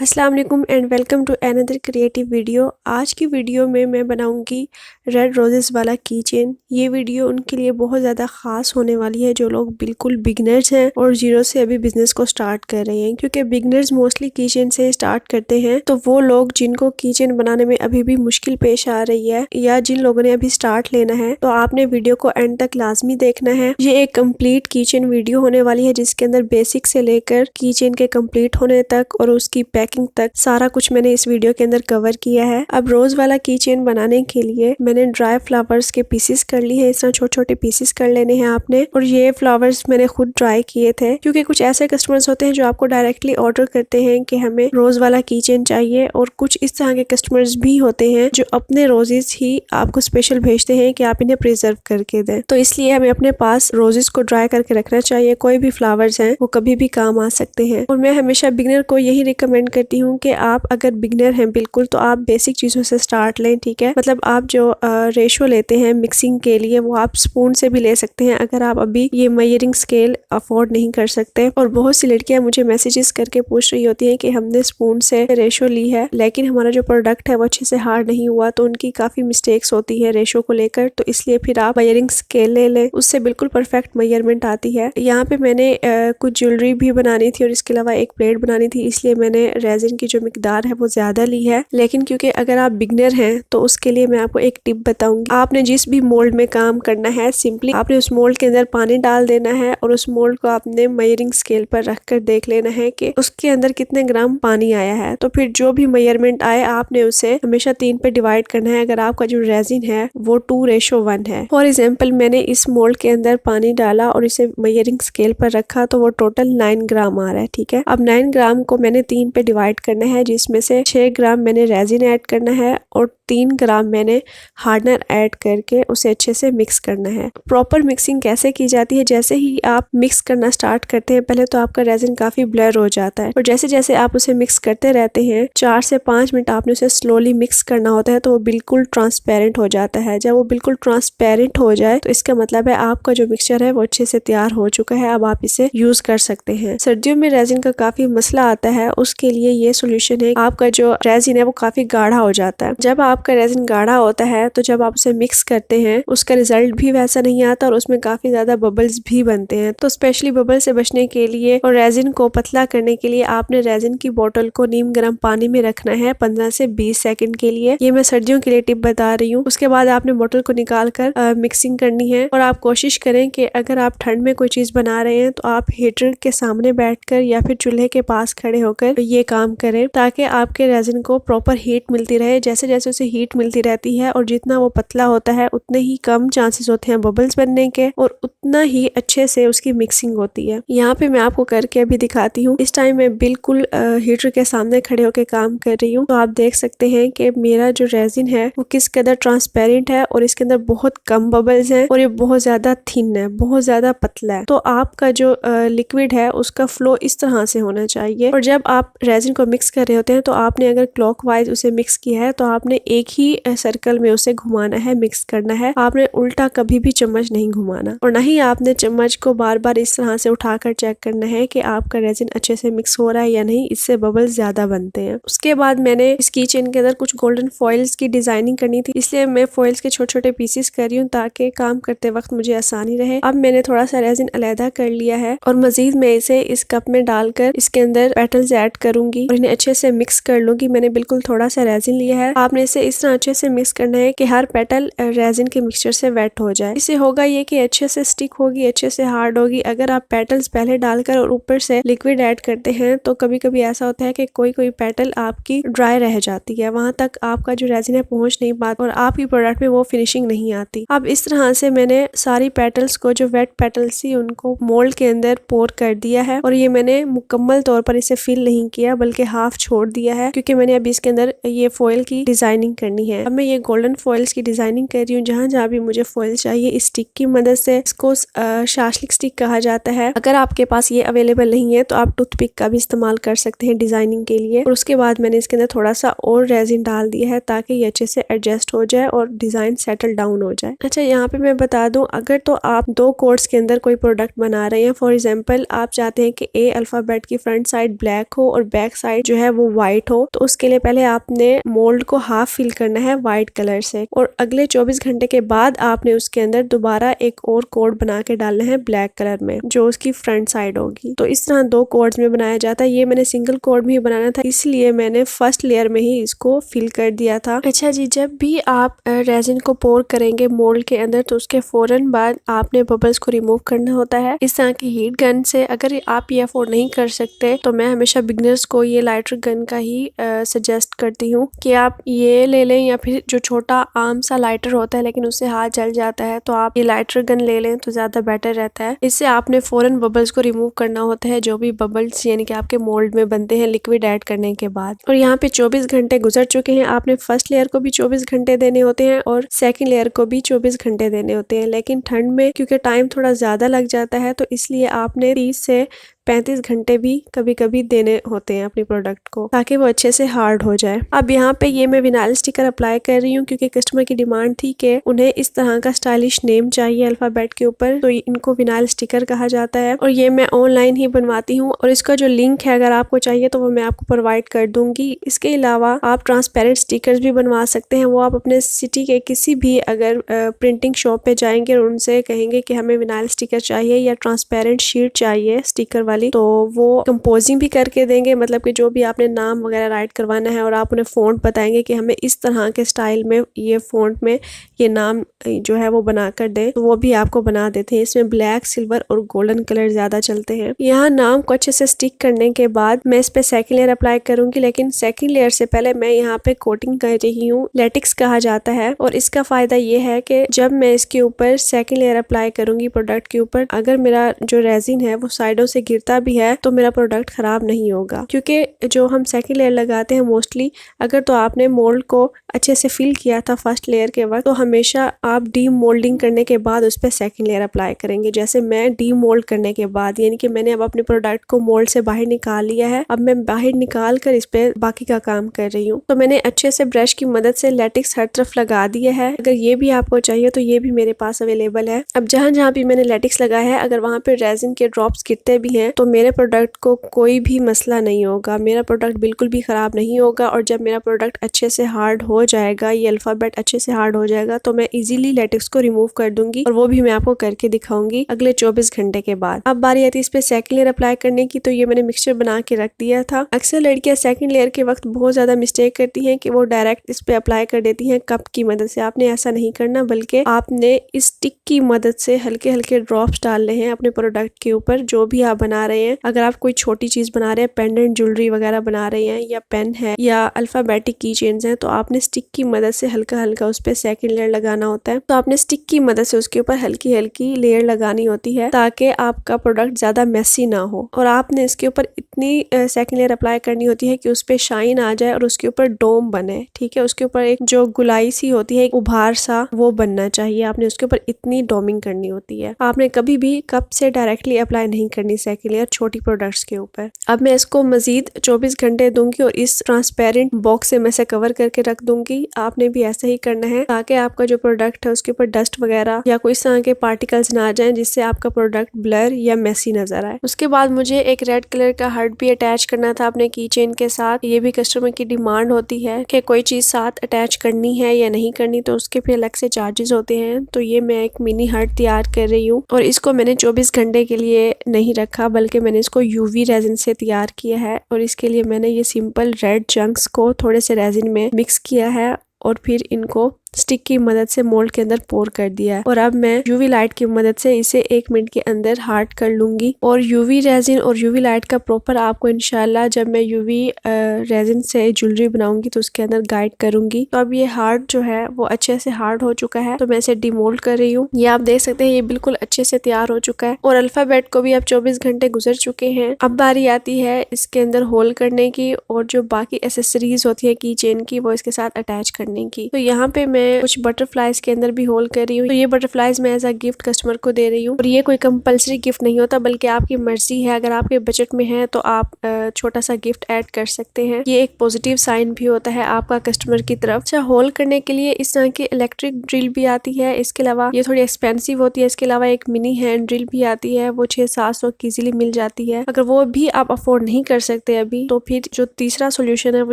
अस्सलाम वालेकुम and welcome to another creative video. आज की वीडियो में मैं बनाऊंगी रेड रोजेस वाला की चेन। ये वीडियो उनके लिए बहुत ज़्यादा ख़ास होने वाली है जो लोग बिल्कुल बिगनर्स हैं और जीरो से अभी बिजनेस को स्टार्ट कर रहे हैं, क्योंकि बिगनर्स मोस्टली की चेन से स्टार्ट करते हैं। तो वो लोग जिनको की चेन बनाने में अभी भी मुश्किल पेश आ रही है या जिन लोगों ने अभी स्टार्ट लेना है, तो आपने वीडियो को एंड तक लाजमी देखना है। ये एक कम्प्लीट की चेन वीडियो होने वाली है जिसके अंदर बेसिक से लेकर की चेन के कम्प्लीट होने तक और उसकी पैकिंग तक सारा कुछ मैंने इस वीडियो के अंदर कवर किया है। अब रोज वाला की चेन बनाने के लिए मैंने ड्राई फ्लावर्स के पीसेस कर ली है। इस तरह छोटे छोटे पीसेस कर लेने हैं आपने। और ये फ्लावर्स मैंने खुद ड्राई किए थे, क्योंकि कुछ ऐसे कस्टमर्स होते हैं जो आपको डायरेक्टली ऑर्डर करते हैं कि हमें रोज वाला की चेन चाहिए, और कुछ इस तरह के कस्टमर्स भी होते हैं जो अपने रोजेस ही आपको स्पेशल भेजते हैं कि आप इन्हें प्रिजर्व करके दें। तो इसलिए हमें अपने पास रोजेस को ड्राई करके रखना चाहिए। कोई भी फ्लावर्स हैं वो कभी भी काम आ सकते हैं। और मैं हमेशा बिगनर को यही रिकमेंड करती हूँ कि आप अगर बिगनर हैं बिल्कुल, तो आप बेसिक चीज़ों से स्टार्ट लें, ठीक है। मतलब आप जो रेशो लेते हैं मिक्सिंग के लिए वो आप स्पून से भी ले सकते हैं अगर आप अभी ये मेजरिंग स्केल अफोर्ड नहीं कर सकते। और बहुत सी लड़कियां मुझे मैसेजेस करके पूछ रही होती हैं कि हमने स्पून से रेशो ली है लेकिन हमारा जो प्रोडक्ट है वो अच्छे से हार्ड नहीं हुआ, तो उनकी काफ़ी मिस्टेक्स होती है रेशो को लेकर। तो इसलिए फिर आप मेजरिंग स्केल ले लें, उससे बिल्कुल परफेक्ट मेजरमेंट आती है। यहाँ पे मैंने कुछ ज्वेलरी भी बनानी थी और इसके अलावा एक प्लेट बनानी थी, इसलिए मैंने रेजिन की जो मिकदार है वो ज्यादा ली है। लेकिन क्योंकि अगर आप बिगनर हैं तो उसके लिए मैं आपको एक टिप बताऊंगी। आपने जिस भी मोल्ड में काम करना है, सिंपली आपने उस मोल्ड के अंदर पानी डाल देना है और उस मोल्ड को आपने मेजरिंग स्केल पर रखकर देख लेना है कि उसके अंदर कितने ग्राम पानी आया है। तो फिर जो भी मेजरमेंट आए आपने उसे हमेशा 3 पे डिवाइड करना है अगर आपका जो रेजिन है वो 2:1 है। फॉर एग्जाम्पल मैंने इस मोल्ड के अंदर पानी डाला और इसे मेजरिंग स्केल पर रखा तो वो टोटल 9 ग्राम आ रहा है, ठीक है। अब 9 ग्राम को मैंने 3 पे डिवाइड करना है, जिसमें से 6 ग्राम मैंने रेजिन ऐड करना है और 3 ग्राम मैंने हार्डनर ऐड करके उसे अच्छे से मिक्स करना है। प्रॉपर मिक्सिंग कैसे की जाती है, जैसे ही आप मिक्स करना स्टार्ट करते हैं पहले तो आपका रेजिन काफी ब्लर हो जाता है, और जैसे जैसे आप उसे मिक्स करते रहते हैं 4 से 5 मिनट आपने उसे स्लोली मिक्स करना होता है, तो वो बिल्कुल ट्रांसपेरेंट हो जाता है। जब वो बिल्कुल ट्रांसपेरेंट हो जाए तो इसका मतलब है आपका जो मिक्सचर है वो अच्छे से तैयार हो चुका है, अब आप इसे यूज कर सकते हैं। सर्दियों में रेजिन का काफी मसला आता है, उसके लिए ये सोल्यूशन है। आपका जो रेजिन है वो काफी गाढ़ा हो जाता है। जब आपका रेजिन गाढ़ा होता है तो जब आप उसे मिक्स करते हैं उसका रिजल्ट भी वैसा नहीं आता और उसमें काफी ज्यादा बबल्स भी बनते हैं। तो स्पेशली बबल से बचने के लिए और रेजिन को पतला करने के लिए आपने रेजिन की बोतल को नीम गर्म पानी में रखना है 15 से 20 सेकंड के लिए। ये मैं सर्दियों के लिए टिप बता रही हूँ। उसके बाद आपने बोतल को निकाल कर मिक्सिंग करनी है, और आप कोशिश करें कि अगर आप ठंड में कोई चीज बना रहे हैं तो आप हीटर के सामने बैठकर या फिर चूल्हे के पास खड़े होकर ये काम करें, ताकि आपके रेजिन को प्रॉपर हीट मिलती रहे। जैसे जैसे उसे हीट मिलती रहती है और जितना वो पतला होता है उतने ही कम चांसेस होते हैं बबल्स बनने के, और उतना ही अच्छे से उसकी मिक्सिंग होती है। यहाँ पे मैं आपको करके अभी दिखाती हूँ। इस टाइम मैं बिल्कुल हीटर के सामने खड़े होकर काम कर रही हूँ, तो आप देख सकते हैं कि मेरा जो रेजिन है वो किस कदर ट्रांसपेरेंट है और इसके अंदर बहुत कम बबल्स हैं और ये बहुत ज्यादा थिन है, बहुत ज्यादा पतला है। तो आपका जो लिक्विड है उसका फ्लो इस तरह से होना चाहिए। और जब आप रेजिन को मिक्स कर रहे होते हैं तो आपने अगर क्लॉकवाइज उसे मिक्स किया है तो आपने एक ही सर्कल में उसे घुमाना है, मिक्स करना है। आपने उल्टा कभी भी चम्मच नहीं घुमाना, और नहीं आपने चम्मच को बार बार इस तरह से उठाकर चेक करना है कि आपका रेजिन अच्छे से मिक्स हो रहा है या नहीं, इससे बबल्स ज्यादा बनते हैं। उसके बाद मैंने इस की चेन के अंदर कुछ गोल्डन फॉइल्स की डिजाइनिंग करनी थी, इसलिए मैं फॉइल्स के छोटे छोटे पीसेस कर रही हूँ ताकि काम करते वक्त मुझे आसानी रहे। अब मैंने थोड़ा सा रेजिन अलहदा कर लिया है और मजीद मैं इसे इस कप में डालकर इसके अंदर पेटल्स ऐड करूंगी और इन्हें अच्छे से मिक्स कर लूंगी। मैंने बिल्कुल थोड़ा सा रेजिन लिया है। आपने इसे इस तरह अच्छे से मिक्स करना है कि हर पेटल रेजिन के मिक्सचर से वेट हो जाए। इससे होगा ये कि अच्छे से स्टिक होगी, अच्छे से हार्ड होगी। अगर आप पेटल्स पहले डालकर और ऊपर से लिक्विड ऐड करते हैं तो कभी कभी ऐसा होता है कि कोई कोई पेटल आपकी ड्राई रह जाती है, वहां तक आपका जो रेजिन है पहुंच नहीं पाता और आपकी प्रोडक्ट में वो फिनिशिंग नहीं आती। अब इस तरह से मैंने सारी पेटल्स को, जो वेट पेटल्स थी, उनको मोल्ड के अंदर पोर कर दिया है, और ये मैंने मुकम्मल तौर पर इसे फिल नहीं किया बल्कि हाफ छोड़ दिया है, क्योंकि मैंने अभी इसके अंदर ये फॉइल की डिजाइनिंग करनी है। अब मैं ये गोल्डन फॉइल्स की डिजाइनिंग कर रही हूँ। जहाँ जहाँ भी मुझे फॉइल चाहिए इस स्टिक की मदद से, इसको शाशलिक स्टिक कहा जाता है। अगर आपके पास ये अवेलेबल नहीं है तो आप टूथपिक का भी इस्तेमाल कर सकते हैं डिजाइनिंग के लिए। और उसके बाद मैंने इसके अंदर थोड़ा सा और रेजिन डाल दिया है ताकि ये अच्छे से एडजस्ट हो जाए और डिजाइन सेटल डाउन हो जाए। अच्छा, यहाँ पे मैं बता दूं, अगर तो आप 2 कोट्स के अंदर कोई प्रोडक्ट बना रहे हैं, फॉर एग्जांपल आप चाहते हैं कि ए अल्फाबेट की फ्रंट साइड ब्लैक हो और बैक बैक साइड जो है वो व्हाइट हो। तो उसके लिए पहले आपने मोल्ड को हाफ फिल करना है व्हाइट कलर से और अगले 24 घंटे के बाद आपने उसके अंदर दोबारा एक और कोड बना के डालना है ब्लैक कलर में, जो उसकी फ्रंट साइड होगी। तो इस तरह 2 कोड्स में बनाया जाता है। ये मैंने सिंगल कोड में ही बनाना था, इसलिए मैंने फर्स्ट लेयर में ही इसको फिल कर दिया था। अच्छा जी, जब भी आप रेजिन को पोर करेंगे मोल्ड के अंदर तो उसके फौरन बाद आपने बबल्स को रिमूव करना होता है इस तरह की हीट गन से। अगर आप ये अफोर्ड नहीं कर सकते तो मैं हमेशा बिगनर्स को ये लाइटर गन का ही सजेस्ट करती हूँ कि आप ये ले लें, या फिर जो छोटा आम सा लाइटर होता है लेकिन उससे हाथ जल जाता है तो आप ये लाइटर गन ले लें तो ज्यादा बेटर रहता है। इससे आपने फौरन बबल्स को रिमूव करना होता है, जो भी बबल्स यानी कि आपके मोल्ड में बनते हैं लिक्विड ऐड करने के बाद। और यहाँ पे 24 घंटे गुजर चुके हैं। आपने फर्स्ट लेयर को भी 24 घंटे देने होते हैं और सेकंड लेयर को भी 24 घंटे देने होते हैं, लेकिन ठंड में क्योंकि टाइम थोड़ा ज्यादा लग जाता है तो इसलिए आपने 30 से 35 घंटे भी कभी कभी देने होते हैं अपनी प्रोडक्ट को, ताकि वो अच्छे से हार्ड हो जाए। अब यहाँ पे ये मैं विनाइल स्टिकर अप्लाई कर रही हूँ क्योंकि कस्टमर की डिमांड थी कि उन्हें इस तरह का स्टाइलिश नेम चाहिए अल्फाबेट के ऊपर, तो इनको विनाइल स्टिकर कहा जाता है और ये मैं ऑनलाइन ही बनवाती हूँ और इसका जो लिंक है अगर आपको चाहिए तो वो मैं आपको प्रोवाइड कर दूंगी। इसके अलावा आप ट्रांसपेरेंट स्टिकर्स भी बनवा सकते हैं। वो आप अपने सिटी के किसी भी अगर प्रिंटिंग शॉप पे जाएंगे और उनसे कहेंगे कि हमें विनाइल स्टिकर चाहिए या ट्रांसपेरेंट शीट चाहिए स्टिकर वाली, तो वो कंपोजिंग भी करके देंगे, मतलब कि जो भी आपने नाम वगैरह राइट करवाना है और आप उन्हें फ़ॉन्ट बताएंगे कि हमें इस तरह के स्टाइल में ये फ़ॉन्ट में ये नाम जो है वो बना कर दें, तो वो भी आपको बना देते हैं। इसमें ब्लैक, सिल्वर और गोल्डन कलर ज्यादा चलते हैं। यहाँ नाम को अच्छे से स्टिक करने के बाद मैं इस पे सेकंड लेयर अप्लाई करूंगी, लेकिन सेकंड लेयर से पहले मैं यहाँ पे कोटिंग कर रही हूँ, लेटिक्स कहा जाता है। और इसका फायदा ये है कि जब मैं इसके ऊपर सेकंड लेयर अप्लाई करूंगी प्रोडक्ट के ऊपर, अगर मेरा जो रेजिन है वो साइडों से गिरता भी है तो मेरा प्रोडक्ट खराब नहीं होगा, क्योंकि जो हम सेकंड लेयर लगाते हैं मोस्टली अगर तो आपने मोल्ड को अच्छे से फिल किया था फर्स्ट लेयर के वक्त, तो हमेशा आप डी मोल्डिंग करने के बाद उस पर सेकंड लेयर अप्लाई करेंगे। जैसे मैं डी मोल्ड करने के बाद, यानी कि मैंने अब अपने प्रोडक्ट को मोल्ड से बाहर निकाल लिया है, अब मैं बाहर निकाल कर इस पे बाकी का काम कर रही हूँ। तो मैंने अच्छे से ब्रश की मदद से लेटिक्स हर तरफ लगा दिया है। अगर ये भी आपको चाहिए तो ये भी मेरे पास अवेलेबल है। अब जहाँ जहाँ भी मैंने लेटिक्स लगाया है, अगर वहाँ पे रेजिन के ड्रॉप्स गिरते भी हैं तो मेरे प्रोडक्ट को कोई भी मसला नहीं होगा, मेरा प्रोडक्ट बिल्कुल भी खराब नहीं होगा। और जब मेरा प्रोडक्ट अच्छे से हार्ड हो जाएगा, ये अल्फाबेट अच्छे से हार्ड हो जाएगा, तो मैं इजीली लेटिक्स को रिमूव कर दूंगी और वो भी मैं आपको करके दिखाऊंगी अगले 24 घंटे के बाद। अब बारी आती है इस पे सेकंड लेयर अप्लाई करने की, तो ये मैंने मिक्सचर बना के रख दिया था। अक्सर लड़कियां सेकंड लेयर के वक्त बहुत ज्यादा मिस्टेक करती हैं कि वो डायरेक्ट इस पे अप्लाई कर देती हैं कप की मदद से। आपने ऐसा नहीं करना, बल्कि आपने इस स्टिक की मदद से हल्के हल्के ड्रॉप्स डालने हैं अपने प्रोडक्ट के ऊपर, जो भी आप बना रहे हैं। अगर आप कोई छोटी चीज बना रहे हैं, पेंडेंट ज्वेलरी वगैरह बना रहे हैं, या पेन है या अल्फाबेटिक की चेन्स हैं, तो आपने स्टिक की मदद से हल्का हल्का उस पर सेकंड लेयर लगाना होता है। तो आपने स्टिक की मदद से उसके ऊपर हल्की हल्की लेयर लगानी होती है ताकि आपका प्रोडक्ट ज्यादा मेसी ना हो। और आपने इसके ऊपर इतनी सेकंड लेयर अप्लाई करनी होती है कि उस पर शाइन आ जाए और उसके ऊपर डोम बने। ठीक है, उसके ऊपर एक जो गुलाई सी होती है, एक उभार सा, वो बनना चाहिए। आपने उसके ऊपर इतनी डोमिंग करनी होती है। आपने कभी भी कप से डायरेक्टली अप्लाई नहीं करनी सेकंड लेयर छोटी प्रोडक्ट्स के ऊपर। अब मैं इसको मजीद 24 घंटे दूंगी और इस ट्रांसपेरेंट बॉक्स से मैं इसे कवर करके रख दूंगी। आपने भी ऐसा ही करना है ताकि आपका जो प्रोडक्ट है उसके ऊपर डस्ट वगैरह या कोई इस तरह के पार्टिकल्स ना आ जाएं जिससे आपका प्रोडक्ट ब्लर या मेसी नजर आए। उसके बाद मुझे एक रेड कलर का हार्ट भी अटैच करना था अपने की चेन के साथ। ये भी कस्टमर की डिमांड होती है कि कोई चीज साथ अटैच करनी है या नहीं करनी, तो उसके फिर अलग से चार्जेस होते हैं। तो ये मैं एक मिनी हार्ट तैयार कर रही हूँ और इसको मैंने 24 घंटे के लिए नहीं रखा, बल्कि मैंने इसको यूवी रेजिन से तैयार किया है। और इसके लिए मैंने ये सिंपल रेड चंक्स को थोड़े से रेजिन में मिक्स किया है और फिर इनको स्टिक की मदद से मोल्ड के अंदर पोर कर दिया है। और अब मैं यूवी लाइट की मदद से इसे 1 मिनट के अंदर हार्ड कर लूंगी। और यूवी रेजिन और यूवी लाइट का प्रॉपर आपको इंशाल्लाह जब मैं यूवी रेजिन से ज्वेलरी बनाऊंगी तो उसके अंदर गाइड करूंगी। तो अब ये हार्ड जो है वो अच्छे से हार्ड हो चुका है, तो मैं इसे डिमोल्ड कर रही हूँ। ये आप देख सकते हैं ये बिल्कुल अच्छे से तैयार हो चुका है। और अल्फाबेट को भी अब 24 घंटे गुजर चुके हैं। अब बारी आती है इसके अंदर होल करने की और जो बाकी एसेसरीज होती है की चेन की, वो इसके साथ अटैच करने की। तो यहाँ पे मैं कुछ बटरफ्लाइज के अंदर भी होल कर रही हूँ। तो ये बटरफ्लाइज मैं एज अ गिफ्ट कस्टमर को दे रही हूँ और ये कोई कंपलसरी गिफ्ट नहीं होता, बल्कि आपकी मर्जी है। अगर आपके बजट में है तो आप छोटा सा गिफ्ट ऐड कर सकते हैं। ये एक पॉजिटिव साइन भी होता है आपका कस्टमर की तरफ। अच्छा, होल करने के लिए इस तरह की इलेक्ट्रिक ड्रिल भी आती है। इसके अलावा ये थोड़ी एक्सपेंसिव होती है। इसके अलावा एक मिनी हैंड ड्रिल भी आती है, वो 600-700 की इजीली मिल जाती है। अगर वो भी आप अफोर्ड नहीं कर सकते अभी, तो फिर जो तीसरा सोल्यूशन है वो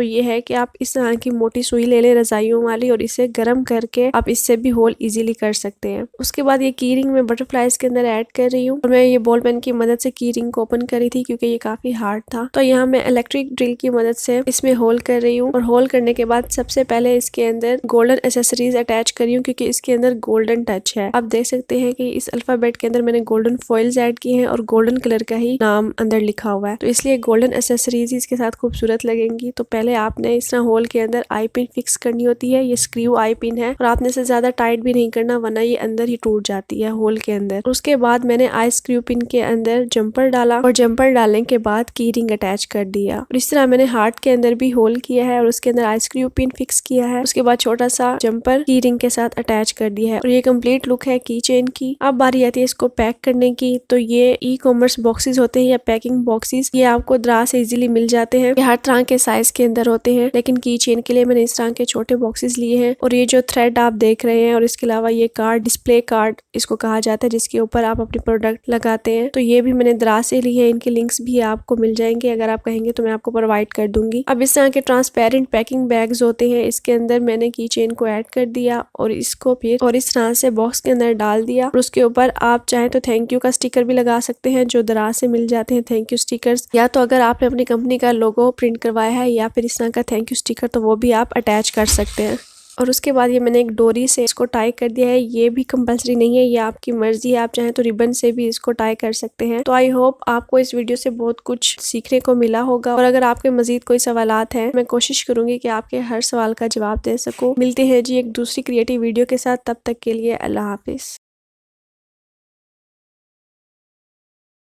ये है कि आप इस तरह की मोटी सुई ले लें रजाइयों वाली, और इसे गर्म करके आप इससे भी होल इजीली कर सकते हैं। उसके बाद ये की रिंग में बटरफ्लाइज के अंदर ऐड कर रही हूँ और मैं ये बॉल पेन की मदद से की रिंग को ओपन करी थी क्योंकि ये काफी हार्ड था। तो यहाँ मैं इलेक्ट्रिक ड्रिल की मदद से इसमें होल कर रही हूँ और होल करने के बाद सबसे पहले इसके अंदर गोल्डन एसेसरीज अटैच करी हूँ क्योंकि इसके अंदर गोल्डन टच है। आप देख सकते हैं कि इस अल्फाबेट के अंदर मैंने गोल्डन फॉइल्स ऐड किए हैं और गोल्डन कलर का ही नाम अंदर लिखा हुआ है, तो इसलिए गोल्डन एसेसरीज इसके साथ खूबसूरत लगेंगी। तो पहले आपने इस तरह होल के अंदर आई पिन फिक्स करनी होती है। ये स्क्रू आई पिन है और आपने इसे ज्यादा टाइट भी नहीं करना, वरना ये अंदर ही टूट जाती है होल के अंदर। उसके बाद मैंने आई स्क्रू पिन के अंदर जंपर डाला और जंपर डालने के बाद की रिंग अटैच कर दिया और इस तरह मैंने हार्ट के अंदर भी होल किया है और उसके अंदर आई स्क्रू पिन फिक्स किया है। उसके बाद छोटा सा जंपर की रिंग के साथ अटैच कर दिया है और ये कंप्लीट लुक है की चेन की। अब बारी आती है इसको पैक करने की। तो ये ई कॉमर्स बॉक्सेस होते हैं या पैकिंग बॉक्सेस, ये आपको दराज से इजीली मिल जाते हैं। ये हर तरह के साइज के अंदर होते हैं, लेकिन की चेन के लिए मैंने इस तरह के छोटे बॉक्सेस लिए हैं। और ये जो थ्रेड आप देख रहे हैं और इसके अलावा ये कार्ड, डिस्प्ले कार्ड इसको कहा जाता है, जिसके ऊपर आप अपनी प्रोडक्ट लगाते हैं, तो ये भी मैंने दराज से लिए हैं। इनके लिंक्स भी आपको मिल जाएंगे, अगर आप कहेंगे तो मैं आपको प्रोवाइड कर दूंगी। अब इस तरह के ट्रांसपेरेंट पैकिंग बैग्स होते हैं, इसके अंदर मैंने की चेन को ऐड कर दिया और इसको फिर और इस तरह से बॉक्स के अंदर डाल दिया और उसके ऊपर आप चाहें तो थैंक यू का स्टिकर भी लगा सकते हैं, जो दराज से मिल जाते हैं थैंक यू स्टिकर्स। या तो अगर आपने अपनी कंपनी का लोगो प्रिंट करवाया है या फिर इस तरह का थैंक यू स्टिकर, तो वो भी आप अटैच कर सकते हैं। और उसके बाद ये मैंने एक डोरी से इसको टाई कर दिया है। ये भी कंपलसरी नहीं है, ये आपकी मर्जी है, आप चाहें तो रिबन से भी इसको टाई कर सकते हैं। तो आई होप आपको इस वीडियो से बहुत कुछ सीखने को मिला होगा और अगर आपके मजीद कोई सवालात हैं, मैं कोशिश करूंगी कि आपके हर सवाल का जवाब दे सकूं। मिलते हैं जी एक दूसरी क्रिएटिव वीडियो के साथ, तब तक के लिए अल्लाह हाफिज।